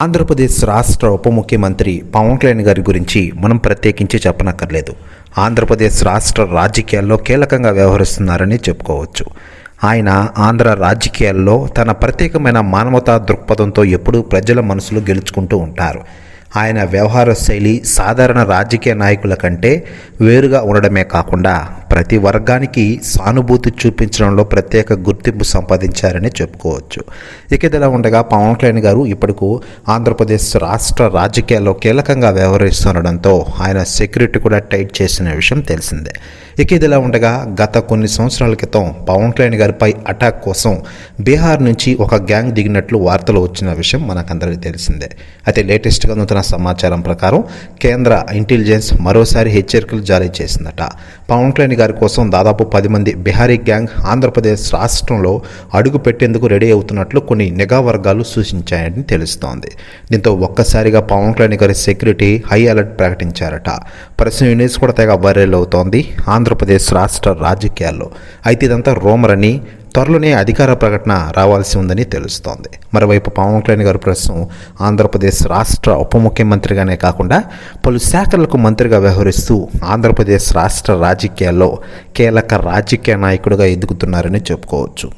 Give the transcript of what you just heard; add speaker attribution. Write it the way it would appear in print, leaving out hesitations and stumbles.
Speaker 1: ఆంధ్రప్రదేశ్ రాష్ట్ర ఉప ముఖ్యమంత్రి పవన్ కళ్యాణ్ గారి గురించి మనం ప్రత్యేకించి చెప్పనక్కర్లేదు. ఆంధ్రప్రదేశ్ రాష్ట్ర రాజకీయాల్లో కీలకంగా వ్యవహరిస్తున్నారని చెప్పుకోవచ్చు. ఆయన ఆంధ్ర రాజకీయాల్లో తన ప్రత్యేకమైన మానవతా దృక్పథంతో ఎప్పుడూ ప్రజల మనసులు గెలుచుకుంటూ ఉంటారు. ఆయన వ్యవహార శైలి సాధారణ రాజకీయ నాయకుల కంటే వేరుగా ఉండడమే కాకుండా ప్రతి వర్గానికి సానుభూతి చూపించడంలో ప్రత్యేక గుర్తింపు సంపాదించారని చెప్పుకోవచ్చు. ఇక ఇదిలా ఉండగా పవన్ కళ్యాణ్ గారు ఇప్పటికు ఆంధ్రప్రదేశ్ రాష్ట్ర రాజకీయాల్లో కీలకంగా వ్యవహరిస్తుండడంతో ఆయన సెక్యూరిటీ కూడా టైట్ చేసిన విషయం తెలిసిందే. ఇక ఇదిలా ఉండగా గత కొన్ని సంవత్సరాల క్రితం పవన్ కళ్యాణ్ గారిపై అటాక్ కోసం బీహార్ నుంచి ఒక గ్యాంగ్ దిగినట్లు వార్తలు వచ్చిన విషయం మనకందరికీ తెలిసిందే. అయితే లేటెస్ట్గా నూతన సమాచారం ప్రకారం కేంద్ర ఇంటెలిజెన్స్ మరోసారి హెచ్చరికలు జారీ చేసిందట. పవన్ కళ్యాణ్ గారి కోసం దాదాపు 10 మంది బిహారీ గ్యాంగ్ ఆంధ్రప్రదేశ్ రాష్ట్రంలో అడుగు పెట్టేందుకు రెడీ అవుతున్నట్లు కొన్ని నిఘా వర్గాలు సూచించాయని తెలుస్తోంది. దీంతో ఒక్కసారిగా పవన్ కళ్యాణ్ గారి సెక్యూరిటీ హై అలర్ట్ ప్రకటించారట. ప్రెస్ న్యూస్ కూడా తెగ వైరల్ అవుతోంది ఆంధ్రప్రదేశ్ రాష్ట్ర రాజకీయాల్లో. అయితే ఇదంతా రూమర్ అని, త్వరలోనే అధికార ప్రకటన రావాల్సి ఉందని తెలుస్తోంది. మరోవైపు పవన్ కళ్యాణ్ గారు ప్రస్తుతం ఆంధ్రప్రదేశ్ రాష్ట్ర ఉప ముఖ్యమంత్రిగానే కాకుండా పలు శాఖలకు మంత్రిగా వ్యవహరిస్తూ ఆంధ్రప్రదేశ్ రాష్ట్ర రాజకీయాల్లో కీలక రాజకీయ నాయకుడిగా ఎదుగుతున్నారని చెప్పుకోవచ్చు.